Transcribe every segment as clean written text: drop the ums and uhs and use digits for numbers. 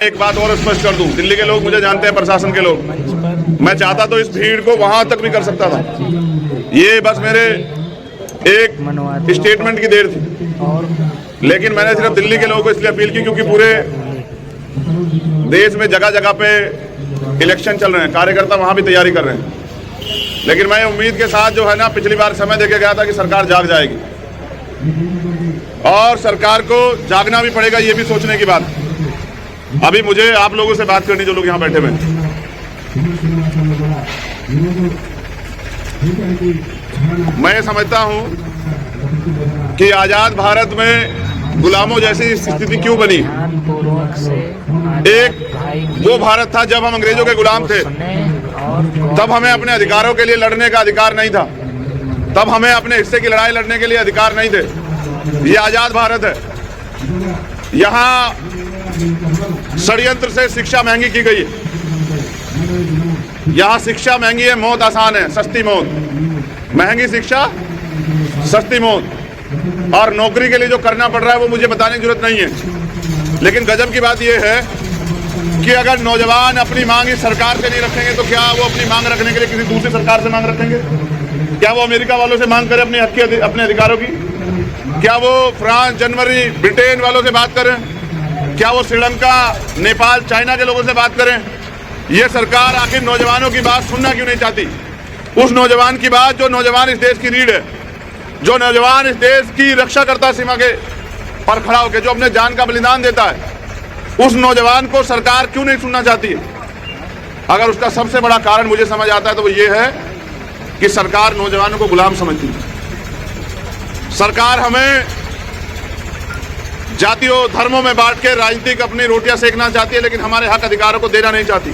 एक बात और स्पष्ट कर दूं, दिल्ली के लोग मुझे जानते हैं, प्रशासन के लोग, मैं चाहता तो इस भीड़ को वहां तक भी कर सकता था। ये बस मेरे एक स्टेटमेंट की देर थी, लेकिन मैंने सिर्फ दिल्ली के लोगों को इसलिए अपील की क्योंकि पूरे देश में जगह जगह पे इलेक्शन चल रहे हैं, कार्यकर्ता वहां भी तैयारी कर रहे हैं। लेकिन मैं उम्मीद के साथ जो है ना, पिछली बार समय देके गया था कि सरकार जाग जाएगी, और सरकार को जागना भी पड़ेगा, ये भी सोचने की बात। अभी मुझे आप लोगों से बात करनी, जो लोग यहाँ बैठे हुए हैं। मैं समझता हूँ कि आजाद भारत में गुलामों जैसी स्थिति क्यों बनी। एक वो भारत था जब हम अंग्रेजों के गुलाम थे, तब हमें अपने अधिकारों के लिए लड़ने का अधिकार नहीं था, तब हमें अपने हिस्से की लड़ाई लड़ने के लिए अधिकार नहीं थे। ये आजाद भारत है। यहाँ षड्यंत्र से शिक्षा महंगी की गई है। यहाँ शिक्षा महंगी है, मौत आसान है, सस्ती मौत। महंगी शिक्षा, सस्ती मौत, और नौकरी के लिए जो करना पड़ रहा है वो मुझे बताने की जरूरत नहीं है। लेकिन गजब की बात यह है कि अगर नौजवान अपनी मांग इस सरकार से नहीं रखेंगे तो क्या वो अपनी मांग रखने के लिए किसी दूसरी सरकार से मांग रखेंगे? क्या वो अमेरिका वालों से मांग करें अपने हक की, अपने अधिकारों की? क्या वो फ्रांस, जनवरी, ब्रिटेन वालों से बात करें? क्या वो श्रीलंका, नेपाल, चाइना के लोगों से बात करें? ये सरकार आखिर नौजवानों की बात सुनना क्यों नहीं चाहती? उस नौजवान की बात जो नौजवान इस देश की रीढ़ है, जो नौजवान इस देश की रक्षा करता सीमा के पर खड़ा होकर, जो अपने जान का बलिदान देता है, उस नौजवान को सरकार क्यों नहीं सुनना चाहती है? अगर उसका सबसे बड़ा कारण मुझे समझ आता है तो वो ये है कि सरकार नौजवानों को गुलाम समझती है। सरकार हमें जातियों धर्मों में बांट के राजनीतिक अपनी रोटियां सेकना चाहती है, लेकिन हमारे हक अधिकारों को देना नहीं चाहती।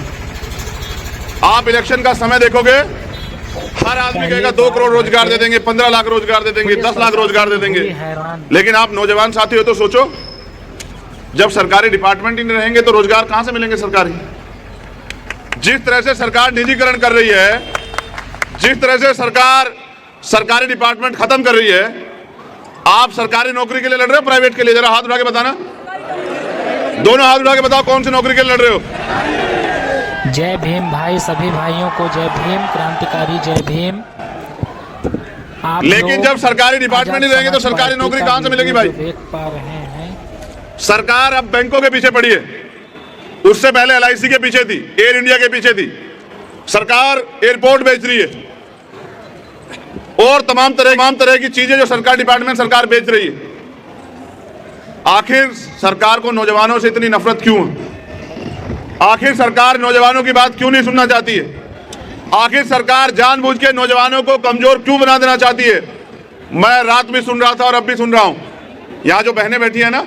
आप इलेक्शन का समय देखोगे, हर आदमी कहेगा 2 करोड़ रोजगार दे देंगे, 15 लाख रोजगार दे देंगे, 10 लाख रोजगार दे देंगे। लेकिन आप नौजवान साथी हो तो सोचो, जब सरकारी डिपार्टमेंट ही नहीं रहेंगे तो रोजगार कहां से मिलेंगे सरकारी? जिस तरह से सरकार निजीकरण कर रही है, जिस तरह से सरकार सरकारी डिपार्टमेंट खत्म कर रही है, आप सरकारी नौकरी के लिए लड़ रहे हो, प्राइवेट के लिए? जरा हाथ उठा के बताना, दोनों हाथ उठा के बताओ कौन सी नौकरी के लिए लड़ रहे हो? जय भीम भाई, सभी भाइयों को जय भीम, क्रांतिकारी जय भीम। लेकिन जब सरकारी डिपार्टमेंट नहीं रहेंगे तो सरकारी नौकरी कहां से मिलेगी भाई? देख पा रहे हैं सरकार अब बैंकों के पीछे पड़ी है, उससे पहले LIC के पीछे थी, एयर इंडिया के पीछे थी। सरकार एयरपोर्ट बेच रही है और तमाम तरह की चीजें जो सरकार डिपार्टमेंट सरकार बेच रही है। आखिर सरकार को नौजवानों से इतनी नफरत क्यों है? आखिर सरकार नौजवानों की बात क्यों नहीं सुनना चाहती है? आखिर सरकार जानबूझ के नौजवानों को कमजोर क्यों बना देना चाहती है? मैं रात भी सुन रहा था और अब भी सुन रहा हूं, यहां जो बहनें बैठी है ना,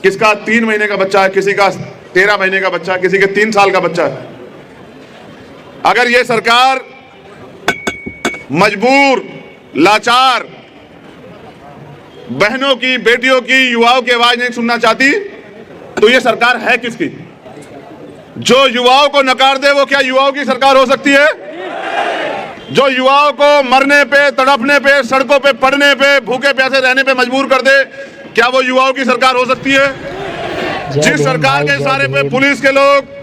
किसका 3 महीने का बच्चा है, किसी का 13 महीने का बच्चा है, किसी के 3 साल का बच्चा है। अगर ये सरकार मजबूर, लाचार बहनों की, बेटियों की, युवाओं की आवाज नहीं सुनना चाहती तो ये सरकार है किसकी? जो युवाओं को नकार दे वो क्या युवाओं की सरकार हो सकती है? जो युवाओं को मरने पे, तड़पने पे, सड़कों पे पड़ने पे, भूखे प्यासे रहने पे मजबूर कर दे, क्या वो युवाओं की सरकार हो सकती है? जिस सरकार के इशारे पे पुलिस के लोग,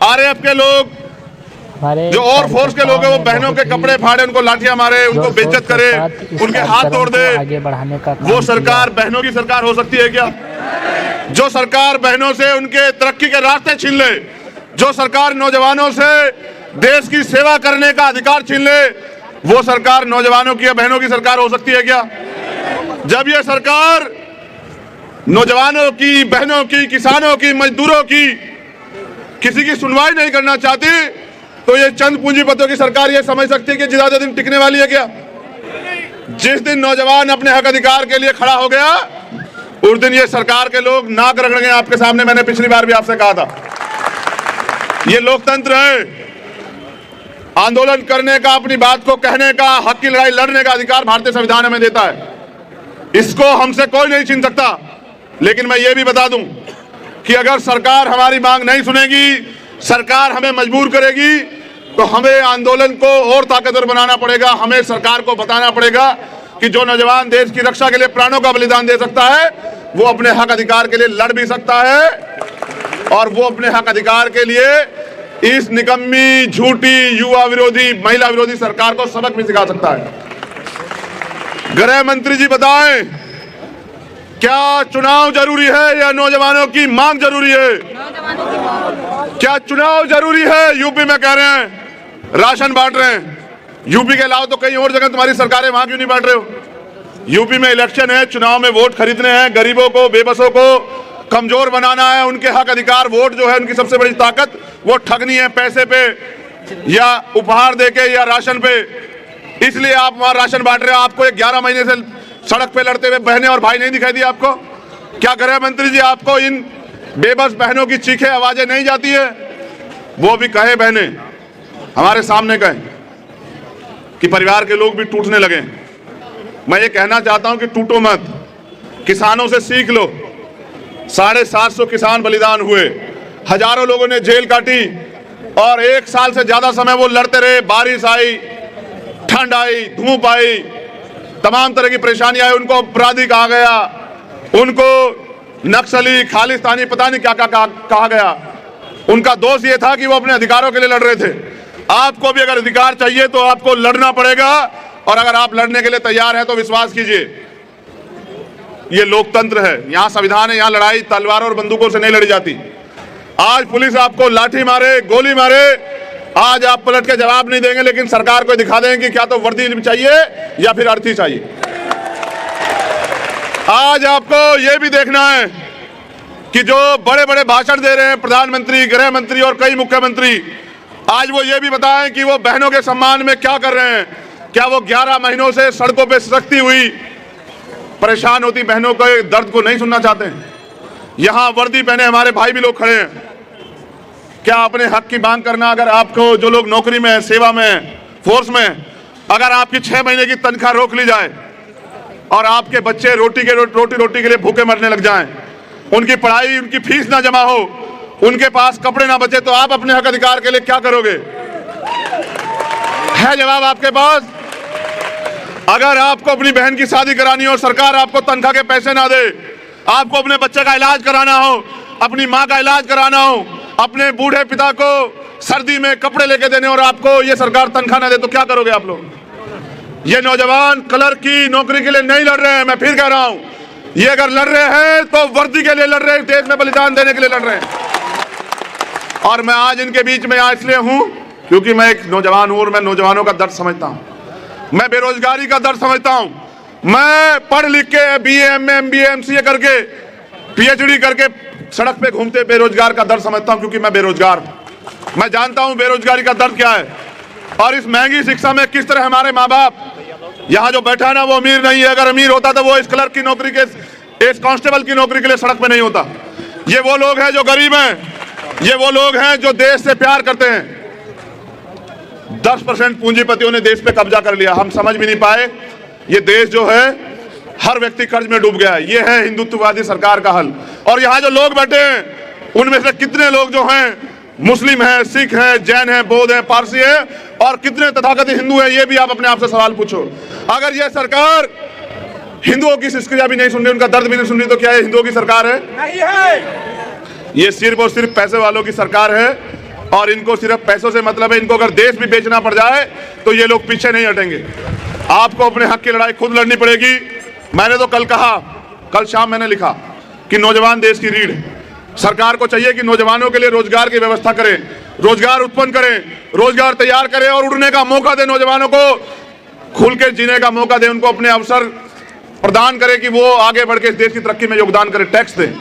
RAF के लोग, जो और फोर्स के लोग हैं, वो बहनों के कपड़े फाड़े, उनको लाठियां मारे, उनको बेइज्जत करे, उनके हाथ तोड़ दे, वो सरकार बहनों की सरकार हो सकती है क्या? जो सरकार बहनों से उनके तरक्की के रास्ते छीन ले, जो सरकार नौजवानों से देश की सेवा करने का अधिकार छीन ले, वो सरकार नौजवानों की या बहनों की सरकार हो सकती है क्या? जब ये सरकार नौजवानों की, बहनों की, किसानों की, मजदूरों की किसी की सुनवाई नहीं करना चाहती तो ये चंद पूंजीपतियों की सरकार ये समझ सकती है कि ज्यादा दिन टिकने वाली है क्या? जिस दिन नौजवान अपने हक अधिकार के लिए खड़ा हो गया, उस दिन ये सरकार के लोग नाक रगड़ेंगे आपके सामने। मैंने पिछली बार भी आपसे कहा था, ये लोकतंत्र है। आंदोलन करने का, अपनी बात को कहने का, हक की लड़ाई लड़ने का अधिकार भारतीय संविधान हमें देता है। इसको हमसे कोई नहीं छीन सकता। लेकिन मैं ये भी बता दूं कि अगर सरकार हमारी मांग नहीं सुनेगी, सरकार हमें मजबूर करेगी, तो हमें आंदोलन को और ताकतवर बनाना पड़ेगा। हमें सरकार को बताना पड़ेगा कि जो नौजवान देश की रक्षा के लिए प्राणों का बलिदान दे सकता है, वो अपने हक अधिकार के लिए लड़ भी सकता है और वो अपने हक अधिकार के लिए इस निकम्मी, झूठी, युवा विरोधी, महिला विरोधी सरकार को सबक भी सिखा सकता है। गृह मंत्री जी बताएं, क्या चुनाव जरूरी है या नौजवानों की मांग जरूरी है? क्या चुनाव जरूरी है? यूपी में कह रहे हैं राशन बांट रहे हैं, यूपी के अलावा तो कहीं और जगह तुम्हारी सरकारें, वहां क्यों नहीं बांट रहे हो? यूपी में इलेक्शन है, चुनाव में वोट खरीदने हैं, गरीबों को, बेबसों को कमजोर बनाना है, उनके हक अधिकार, वोट जो है उनकी सबसे बड़ी ताकत, वो ठगनी है पैसे पे या उपहार देके या राशन पे। इसलिए आप वहां राशन बांट रहे हो। आपको 11 महीने से सड़क पे लड़ते हुए बहनें और भाई नहीं दिखाई दिए आपको? क्या गृह मंत्री जी आपको इन बेबस बहनों की चीखें, आवाजें नहीं जाती है? वो भी कहे, बहनें हमारे सामने कहें कि परिवार के लोग भी टूटने लगे। मैं ये कहना चाहता हूं कि टूटो मत, किसानों से सीख लो। 750 किसान बलिदान हुए, हजारों लोगों ने जेल काटी और 1 साल से ज्यादा समय वो लड़ते रहे। बारिश आई, ठंड आई, धूप आई, तमाम तरह की परेशानी आई, उनको अपराधी कहा गया, उनको नक्सली, खालिस्तानी, पता नहीं क्या क्या कहा गया। उनका दोष ये था कि वो अपने अधिकारों के लिए लड़ रहे थे। आपको भी अगर अधिकार चाहिए तो आपको लड़ना पड़ेगा, और अगर आप लड़ने के लिए तैयार हैं तो विश्वास कीजिए, ये लोकतंत्र है, यहां संविधान है, यहां लड़ाई तलवारों और बंदूकों से नहीं लड़ी जाती। आज पुलिस आपको लाठी मारे, गोली मारे, आज आप पलट के जवाब नहीं देंगे, लेकिन सरकार को दिखा देंगे कि क्या तो वर्दी चाहिए या फिर अर्थी चाहिए। आज आपको यह भी देखना है कि जो बड़े बड़े भाषण दे रहे हैं प्रधानमंत्री, गृह मंत्री और कई मुख्यमंत्री, आज वो ये भी बताएं कि वो बहनों के सम्मान में क्या कर रहे हैं। क्या वो 11 महीनों से सड़कों पे सड़कती हुई परेशान होती बहनों के दर्द को नहीं सुनना चाहते हैं? यहां वर्दी पहने हमारे भाई भी लोग खड़े हैं। क्या अपने हक की मांग करना, अगर आपको जो लोग नौकरी में है, सेवा में है, फोर्स में, अगर आपकी 6 महीने की तनख्वाह रोक ली जाए और आपके बच्चे रोटी के लिए भूखे मरने लग जाएं, उनकी पढ़ाई, उनकी फीस ना जमा हो, उनके पास कपड़े ना बचे, तो आप अपने हक अधिकार के लिए क्या करोगे? है जवाब आपके पास? अगर आपको अपनी बहन की शादी करानी हो, सरकार आपको तनख्वाह के पैसे ना दे, आपको अपने बच्चे का इलाज कराना हो, अपनी माँ का इलाज कराना हो, अपने बूढ़े पिता को सर्दी में कपड़े लेके देने, और आपको ये सरकार तनख्वाह ना दे, तो क्या करोगे आप लोग? ये नौजवान कलर की नौकरी के लिए नहीं लड़ रहे हैं, मैं फिर कह रहा हूं, ये अगर लड़ रहे हैं तो वर्दी के लिए लड़ रहे हैं, देश में बलिदान देने के लिए लड़ रहे हैं। और मैं आज इनके बीच में इसलिए हूं क्योंकि मैं एक नौजवान हूं और मैं नौजवानों का दर्द समझता हूं, मैं बेरोजगारी का दर्द समझता हूं। मैं पढ़ लिख के BA, MA, MBA, MCA करके, PhD करके सड़क पे घूमते बेरोजगार का दर्द समझता हूं, क्योंकि मैं बेरोजगार हूं। मैं जानता हूं बेरोजगारी का दर्द क्या है, और इस महंगी शिक्षा में किस तरह हमारे माँ बाप, यहाँ जो बैठा है ना वो अमीर नहीं है, अगर अमीर होता तो वो इस क्लर्क की नौकरी के, इस कांस्टेबल की नौकरी के लिए सड़क पे नहीं होता। ये वो लोग हैं जो गरीब हैं, ये वो लोग हैं जो देश से प्यार करते हैं। 10% पूंजीपतियों ने देश पे कब्जा कर लिया, हम समझ भी नहीं पाए। ये देश जो है हर व्यक्ति कर्ज में डूब गया है। ये है हिंदुत्ववादी सरकार का हल। और यहाँ जो लोग बैठे हैं उनमें से कितने लोग जो हैं मुस्लिम हैं, सिख हैं, जैन हैं, बौद्ध हैं, पारसी हैं, और कितने तथाकथित हिंदू हैं, ये भी आप अपने आप से सवाल पूछो। अगर ये सरकार हिंदुओं की शिष्क्रिया भी नहीं सुन रही, उनका दर्द भी नहीं सुन रही, तो क्या ये हिंदुओं की सरकार है? नहीं है। ये सिर्फ और सिर्फ पैसे वालों की सरकार है, और इनको सिर्फ पैसों से मतलब है। इनको अगर देश भी बेचना पड़ जाए तो ये लोग पीछे नहीं हटेंगे। आपको अपने हक की लड़ाई खुद लड़नी पड़ेगी। मैंने तो कल कहा, कल शाम मैंने लिखा कि नौजवान देश की रीढ़ है। सरकार को चाहिए कि नौजवानों के लिए रोजगार की व्यवस्था करें, रोजगार उत्पन्न करें, रोजगार तैयार करें और उड़ने का मौका दें, नौजवानों को खुल के जीने का मौका दें, उनको अपने अवसर प्रदान करें कि वो आगे बढ़ के इस देश की तरक्की में योगदान करें, टैक्स दें।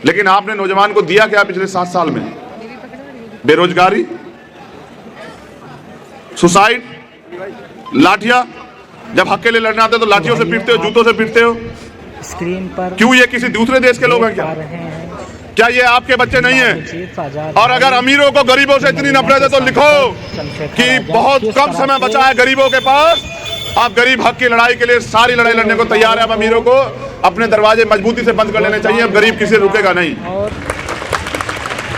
लेकिन आपने नौजवान को दिया क्या पिछले 7 साल में? बेरोजगारी, सुसाइड, लाठियां। जब हक के लिए लड़ना आता है तो लाठियों से पीटते हो, जूतों से पीटते हो। स्क्रीन पर क्यों? ये किसी दूसरे देश के लोग हैं क्या ये आपके बच्चे नहीं हैं? और अगर अमीरों को गरीबों से इतनी नफरत है तो लिखो कि बहुत कम समय बचा है गरीबों के पास, आप गरीब हक की लड़ाई के लिए सारी लड़ाई लड़ने को तैयार है। अब अमीरों को अपने दरवाजे मजबूती से बंद कर लेने चाहिए। अब गरीब किसी रुकेगा नहीं,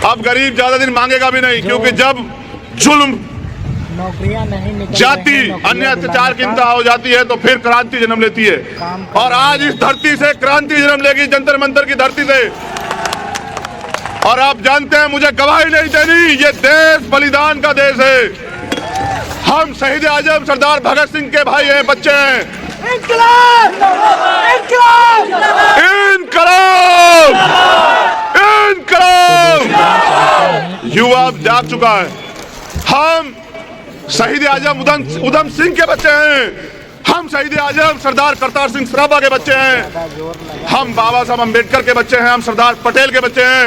अब गरीब ज्यादा दिन मांगेगा भी नहीं, क्योंकि जब जुल्म, नौकरियां नहीं, जाति, अन्य अत्याचार की इंतहा हो जाती है तो फिर क्रांति जन्म लेती है। और आज इस धरती से क्रांति जन्म लेगी, जंतर मंतर की धरती से। और आप जानते हैं मुझे गवाही नहीं देनी, ये देश बलिदान का देश है। हम शहीद आजम सरदार भगत सिंह के भाई हैं, बच्चे हैं। इंकलाब! इंकलाब! इनकलाब! इनकलाब! युवा जाग चुका है। हम शहीद आजम उधम सिंह के बच्चे हैं। हम शहीद आजम सरदार करतार सिंह सराभा के बच्चे हैं। हम बाबा साहब अम्बेडकर के बच्चे हैं। हम सरदार पटेल के बच्चे हैं।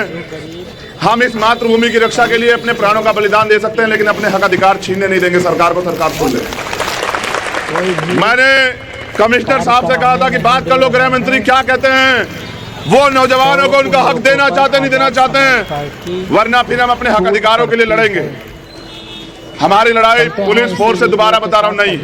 हम इस मातृभूमि की रक्षा के लिए अपने प्राणों का बलिदान दे सकते हैं, लेकिन अपने हक अधिकार छीनने नहीं देंगे सरकार को। सरकार सुन ले। मैंने कमिश्नर साहब से कहा था कि बात कर लो गृह मंत्री क्या कहते हैं। वो नौजवानों को उनका हक देना चाहते नहीं देना चाहते हैं, वरना फिर हम अपने हक अधिकारों के लिए लड़ेंगे। हमारी लड़ाई पुलिस फोर्स से दोबारा बता रहा हूं नहीं।